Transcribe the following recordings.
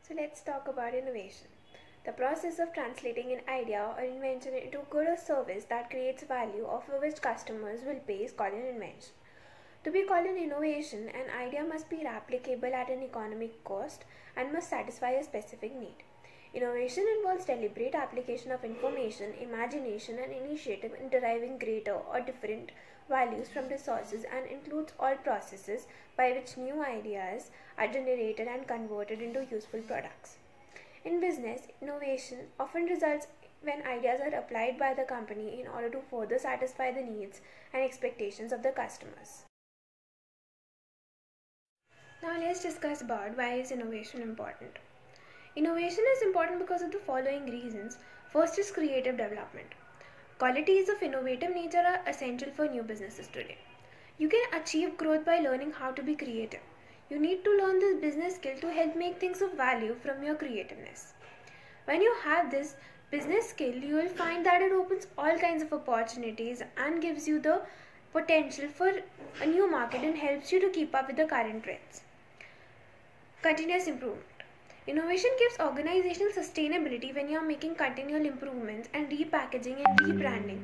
So let's talk about innovation. The process of translating an idea or invention into a good or service that creates value or for which customers will pay is called an invention. To be called an innovation, an idea must be replicable at an economic cost and must satisfy a specific need. Innovation involves deliberate application of information, imagination, and initiative in deriving greater or different values from resources and includes all processes by which new ideas are generated and converted into useful products. In business, innovation often results when ideas are applied by the company in order to further satisfy the needs and expectations of the customers. Now let's discuss about why is innovation important. Innovation is important because of the following reasons. First is creative development. Qualities of innovative nature are essential for new businesses today. You can achieve growth by learning how to be creative. You need to learn this business skill to help make things of value from your creativeness. When you have this business skill, you will find that it opens all kinds of opportunities and gives you the potential for a new market and helps you to keep up with the current trends. Continuous improvement. Innovation gives organizational sustainability when you are making continual improvements and repackaging and rebranding.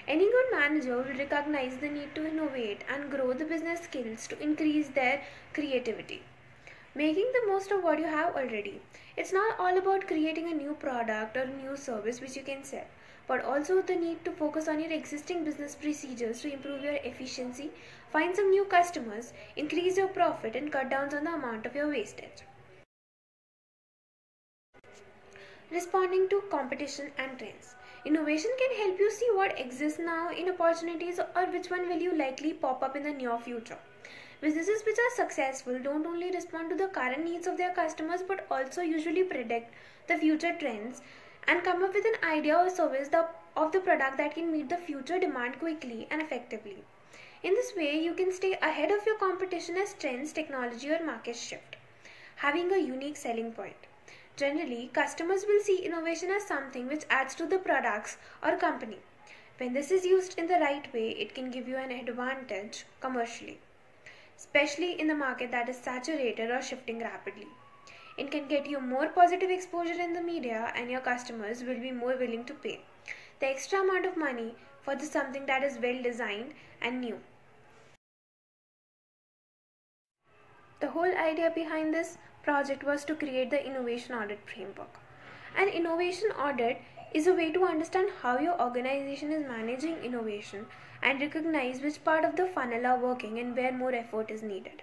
Any good manager will recognize the need to innovate and grow the business skills to increase their creativity. Making the most of what you have already. It's not all about creating a new product or a new service which you can sell, but also the need to focus on your existing business procedures to improve your efficiency, find some new customers, increase your profit, and cut down on the amount of your wastage. Responding to competition and trends. Innovation can help you see what exists now in opportunities or which one will you likely pop up in the near future. Businesses which are successful don't only respond to the current needs of their customers but also usually predict the future trends and come up with an idea or service of the product that can meet the future demand quickly and effectively. In this way, you can stay ahead of your competition as trends, technology or markets shift. Having a unique selling point. Generally, customers will see innovation as something which adds to the products or company. When this is used in the right way, it can give you an advantage commercially, especially in the market that is saturated or shifting rapidly. It can get you more positive exposure in the media and your customers will be more willing to pay the extra amount of money for something that is well designed and new. The whole idea behind this project was to create the innovation audit framework. An innovation audit is a way to understand how your organization is managing innovation and recognize which part of the funnel are working and where more effort is needed.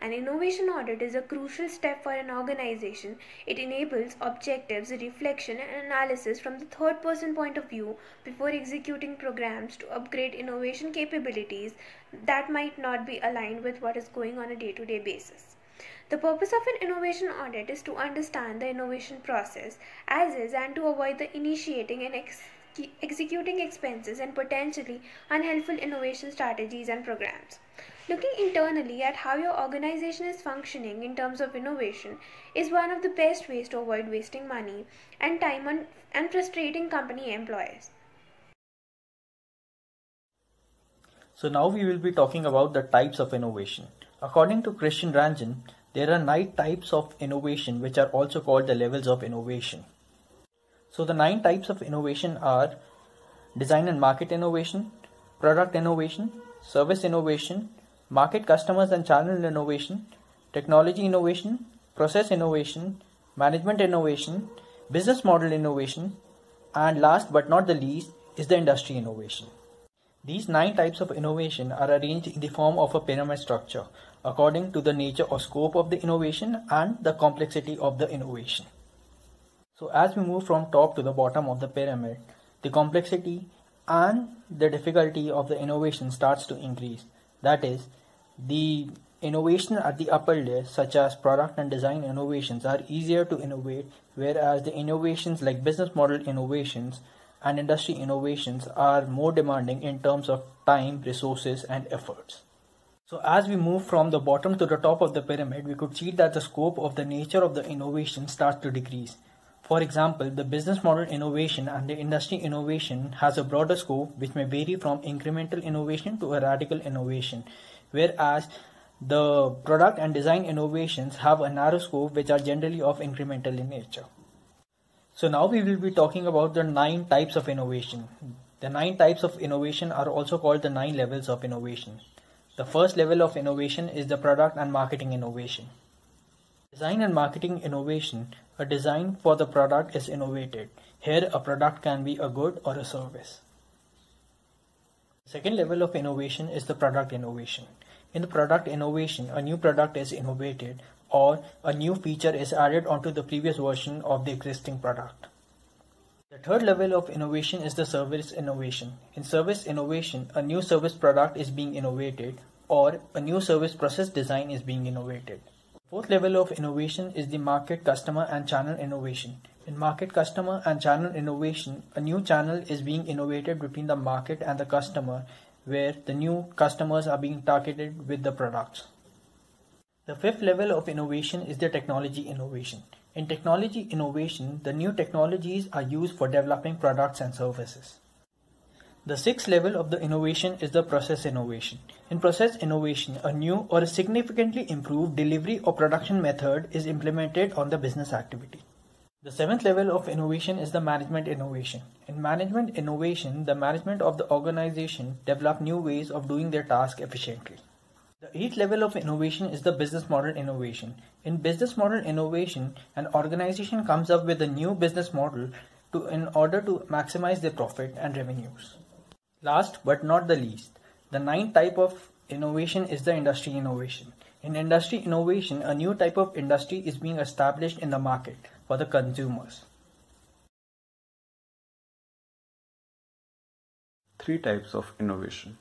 An innovation audit is a crucial step for an organization. It enables objectives, reflection, and analysis from the third-person point of view before executing programs to upgrade innovation capabilities that might not be aligned with what is going on a day-to-day basis. The purpose of an innovation audit is to understand the innovation process as is and to avoid the initiating and executing expenses and potentially unhelpful innovation strategies and programs. Looking internally at how your organization is functioning in terms of innovation is one of the best ways to avoid wasting money and time and frustrating company employees. So now we will be talking about the types of innovation. According to Christian Ranjan, there are 9 types of innovation which are also called the levels of innovation. So the 9 types of innovation are design and market innovation, product innovation, service innovation, market, customers and channel innovation, technology innovation, process innovation, management innovation, business model innovation, and last but not the least is the industry innovation. These 9 types of innovation are arranged in the form of a pyramid structure according to the nature or scope of the innovation and the complexity of the innovation. So as we move from top to the bottom of the pyramid, the complexity and the difficulty of the innovation starts to increase. That is, the innovation at the upper layer such as product and design innovations are easier to innovate, whereas the innovations like business model innovations and industry innovations are more demanding in terms of time, resources and efforts. So as we move from the bottom to the top of the pyramid, we could see that the scope of the nature of the innovation starts to decrease. For example, the business model innovation and the industry innovation has a broader scope which may vary from incremental innovation to a radical innovation, whereas The product and design innovations have a narrow scope which are generally of incremental in nature. So now we will be talking about the 9 types of innovation. The 9 types of innovation are also called the 9 levels of innovation. The first level of innovation is the product and marketing innovation. Design and marketing innovation, a design for the product is innovated. Here a product can be a good or a service. The second level of innovation is the product innovation. In the product innovation, a new product is innovated or a new feature is added onto the previous version of the existing product. The third level of innovation is the service innovation. In service innovation, a new service product is being innovated or a new service process design is being innovated. The fourth level of innovation is the market, customer and channel innovation. In market, customer and channel innovation, a new channel is being innovated between the market and the customer where the new customers are being targeted with the products. The fifth level of innovation is the technology innovation. In technology innovation, the new technologies are used for developing products and services. The sixth level of the innovation is the process innovation. In process innovation, a new or a significantly improved delivery or production method is implemented on the business activity. The seventh level of innovation is the management innovation. In management innovation, the management of the organization develop new ways of doing their task efficiently. The eighth level of innovation is the business model innovation. In business model innovation, an organization comes up with a new business model in order to maximize their profit and revenues. Last but not the least, the ninth type of innovation is the industry innovation. In industry innovation, a new type of industry is being established in the market for the consumers. 3 types of innovation.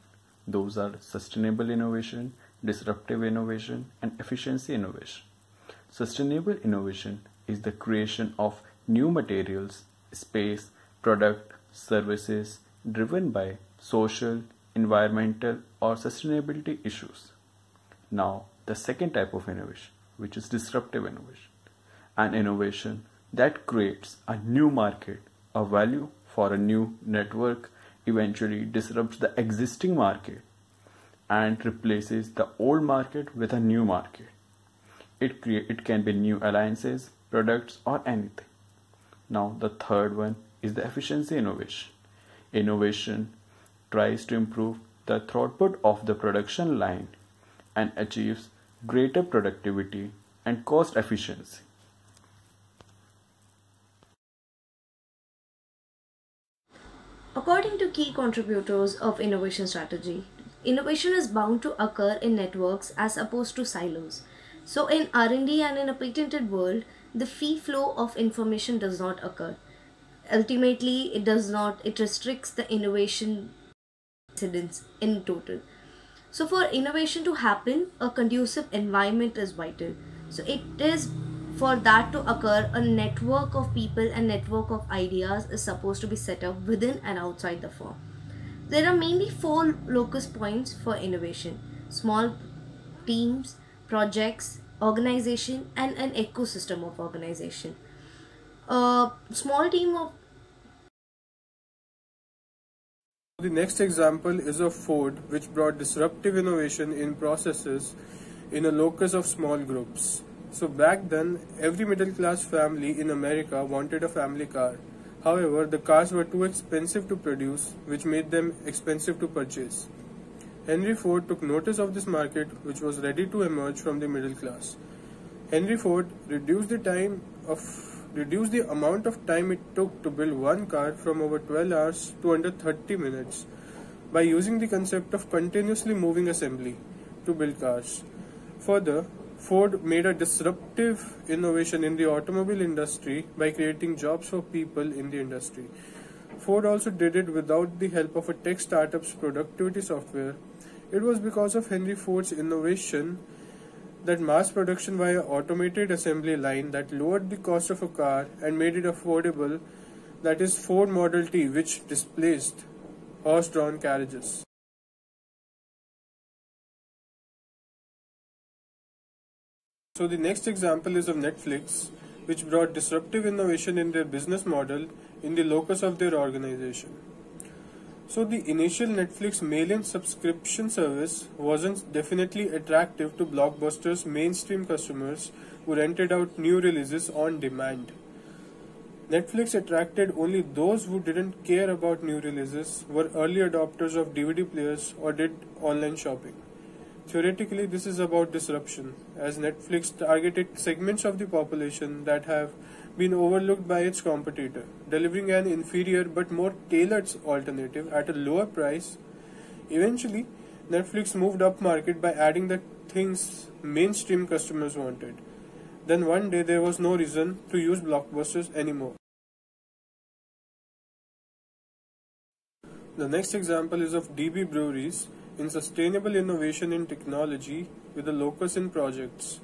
Those are sustainable innovation, disruptive innovation, and efficiency innovation. Sustainable innovation is the creation of new materials, space, product, services driven by social, environmental, or sustainability issues. Now, the second type of innovation, which is disruptive innovation, an innovation that creates a new market, a value for a new network, eventually disrupts the existing market and replaces the old market with a new market. It can be new alliances, products, or anything. Now, the third one is the efficiency innovation. Innovation tries to improve the throughput of the production line and achieves greater productivity and cost efficiency. According to key contributors of innovation strategy, innovation is bound to occur in networks as opposed to silos. So in R&D and in a patented world, the free flow of information does not occur. Ultimately, it restricts the innovation incidents in total. So for innovation to happen, a conducive environment is vital. So it is for that to occur, a network of people and network of ideas is supposed to be set up within and outside the firm. There are mainly 4 locus points for innovation: small teams, projects, organization, and an ecosystem of organization. A small team of The next example is of Ford, which brought disruptive innovation in processes in a locus of small groups. So back then, every middle class family in America wanted a family car. However, the cars were too expensive to produce, which made them expensive to purchase. Henry Ford took notice of this market, which was ready to emerge from the middle class. Henry Ford reduced the amount of time it took to build one car from over 12 hours to under 30 minutes by using the concept of continuously moving assembly to build cars. Further, Ford made a disruptive innovation in the automobile industry by creating jobs for people in the industry. Ford also did it without the help of a tech startup's productivity software. It was because of Henry Ford's innovation that mass production via automated assembly line that lowered the cost of a car and made it affordable, that is Ford Model T, which displaced horse-drawn carriages. So the next example is of Netflix, which brought disruptive innovation in their business model in the locus of their organization. So the initial Netflix mail-in subscription service wasn't definitely attractive to Blockbuster's mainstream customers who rented out new releases on demand. Netflix attracted only those who didn't care about new releases, were early adopters of DVD players, or did online shopping. Theoretically, this is about disruption, as Netflix targeted segments of the population that have been overlooked by its competitor, delivering an inferior but more tailored alternative at a lower price. Eventually, Netflix moved upmarket by adding the things mainstream customers wanted. Then one day there was no reason to use blockbusters anymore. The next example is of DB Breweries in sustainable innovation in technology with a locus in projects.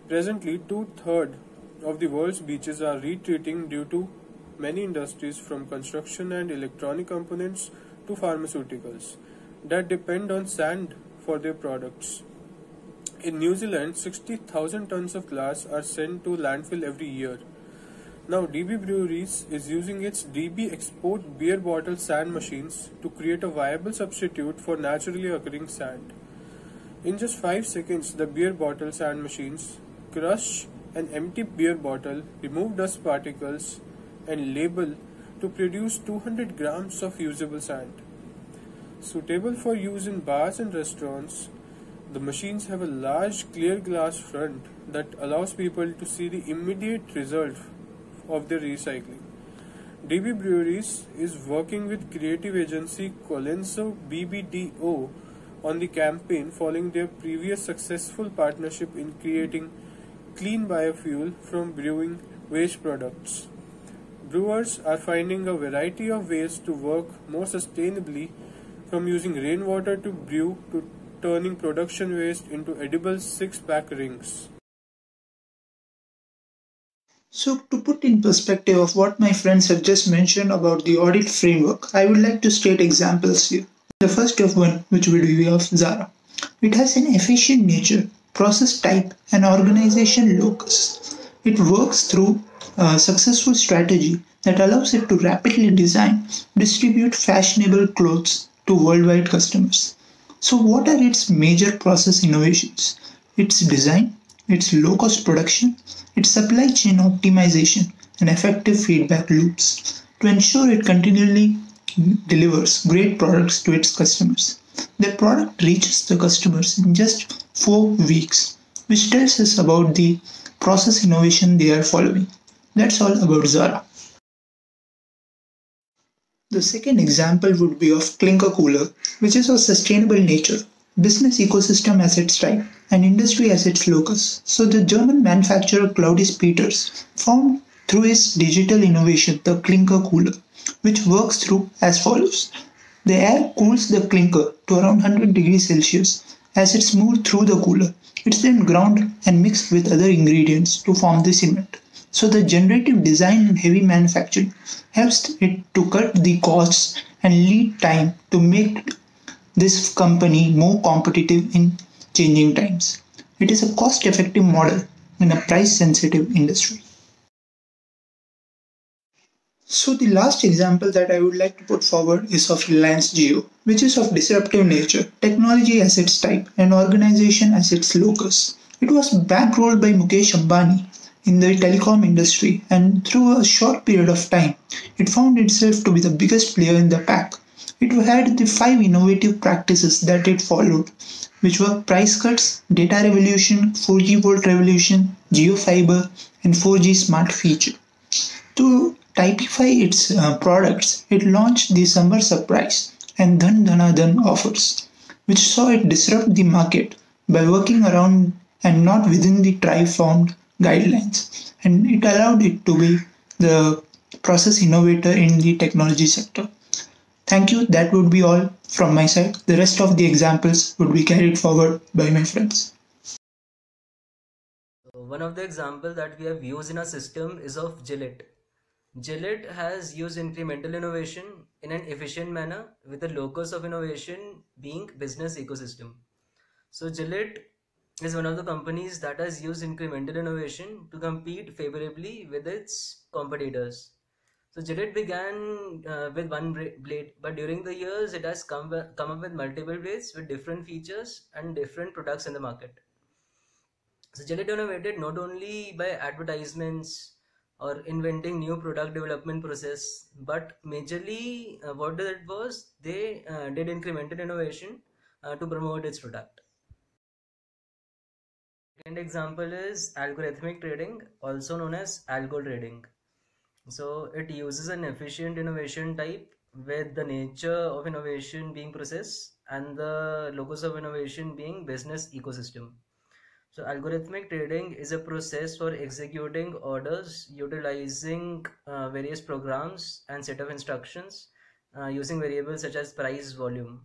Presently, two-thirds of the world's beaches are retreating due to many industries from construction and electronic components to pharmaceuticals that depend on sand for their products. In New Zealand, 60,000 tons of glass are sent to landfill every year. Now, DB Breweries is using its DB export beer bottle sand machines to create a viable substitute for naturally occurring sand. In just 5 seconds, the beer bottle sand machines crush an empty beer bottle, remove dust particles, and label to produce 200 grams of usable sand. Suitable for use in bars and restaurants, the machines have a large clear glass front that allows people to see the immediate result of their recycling. DB Breweries is working with creative agency Colenso BBDO on the campaign following their previous successful partnership in creating clean biofuel from brewing waste products. Brewers are finding a variety of ways to work more sustainably, from using rainwater to brew to turning production waste into edible six-pack rings. So, to put in perspective of what my friends have just mentioned about the audit framework, I would like to state examples here. The first of one, which would be of Zara. It has an efficient nature, process type, and organization locus. It works through a successful strategy that allows it to rapidly design, distribute fashionable clothes to worldwide customers. So, what are its major process innovations? Its design, its low cost production, its supply chain optimization, and effective feedback loops to ensure it continually delivers great products to its customers. The product reaches the customers in just 4 weeks, which tells us about the process innovation they are following. That's all about Zara. The second example would be of Clink cooler, which is of sustainable nature, business ecosystem assets type, and industry assets locus. So the German manufacturer Claudius Peters found through his digital innovation the clinker cooler, which works through as follows. The air cools the clinker to around 100 degrees Celsius. As it's moved through the cooler, it's then ground and mixed with other ingredients to form the cement. So the generative design in heavy manufacturing helps it to cut the costs and lead time to make this company more competitive in changing times. It is a cost-effective model in a price-sensitive industry. So the last example that I would like to put forward is of Reliance Jio, which is of disruptive nature, technology assets type, and organization assets locus. It was bankrolled by Mukesh Ambani in the telecom industry, and through a short period of time, it found itself to be the biggest player in the pack. It had the 5 innovative practices that it followed, which were price cuts, data revolution, 4G volt revolution, geofiber, and 4G smart feature. To typify its products, it launched the Summer Surprise and Dhan Dhana Dhan offers, which saw it disrupt the market by working around and not within the tribe-formed guidelines, and it allowed it to be the process innovator in the technology sector. Thank you. That would be all from my side. The rest of the examples would be carried forward by my friends. One of the examples that we have used in our system is of Gillette. Gillette has used incremental innovation in an efficient manner, with the locus of innovation being business ecosystem. So Gillette is one of the companies that has used incremental innovation to compete favorably with its competitors. So Gillette began with one blade, but during the years it has come up with multiple blades with different features and different products in the market. So Gillette innovated not only by advertisements or inventing new product development process, but majorly what it was, they did incremental innovation to promote its product. Second example is algorithmic trading, also known as algo trading. So it uses an efficient innovation type with the nature of innovation being process and the locus of innovation being business ecosystem. So algorithmic trading is a process for executing orders utilizing various programs and set of instructions using variables such as price, volume.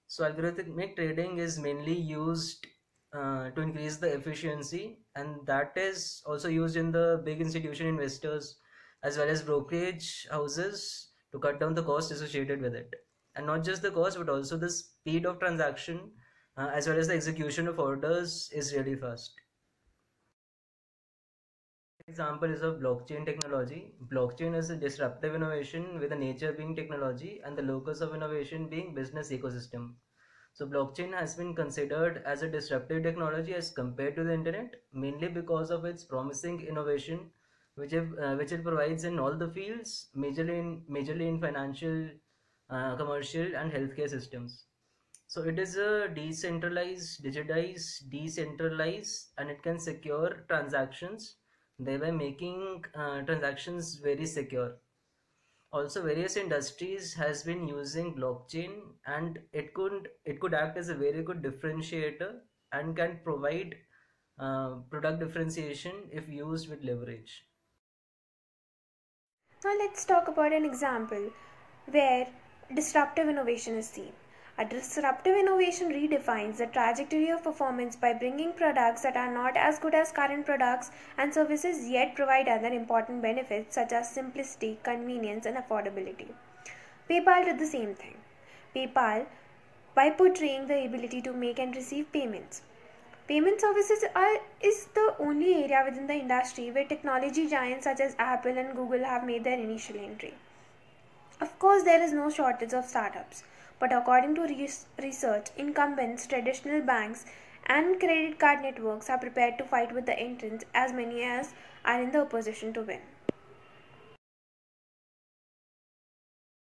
So algorithmic trading is mainly used to increase the efficiency, and that is also used in the big institution investors as well as brokerage houses to cut down the cost associated with it. And not just the cost, but also the speed of transaction as well as the execution of orders is really fast. Example is of blockchain technology. Blockchain is a disruptive innovation with the nature being technology and the locus of innovation being business ecosystem. So blockchain has been considered as a disruptive technology as compared to the internet, mainly because of its promising innovation, which it provides in all the fields, majorly in financial, commercial, and healthcare systems. So it is a decentralized, and it can secure transactions, thereby making transactions very secure. Also, various industries has been using blockchain, and it could act as a very good differentiator and can provide product differentiation if used with leverage. Now let's talk about an example where disruptive innovation is seen. A disruptive innovation redefines the trajectory of performance by bringing products that are not as good as current products and services yet provide other important benefits such as simplicity, convenience, and affordability. PayPal did the same thing. PayPal, by portraying the ability to make and receive payments. Payment services is the only area within the industry where technology giants such as Apple and Google have made their initial entry. Of course, there is no shortage of startups, but according to research, incumbents, traditional banks, and credit card networks are prepared to fight with the entrants as many as are in the opposition to win.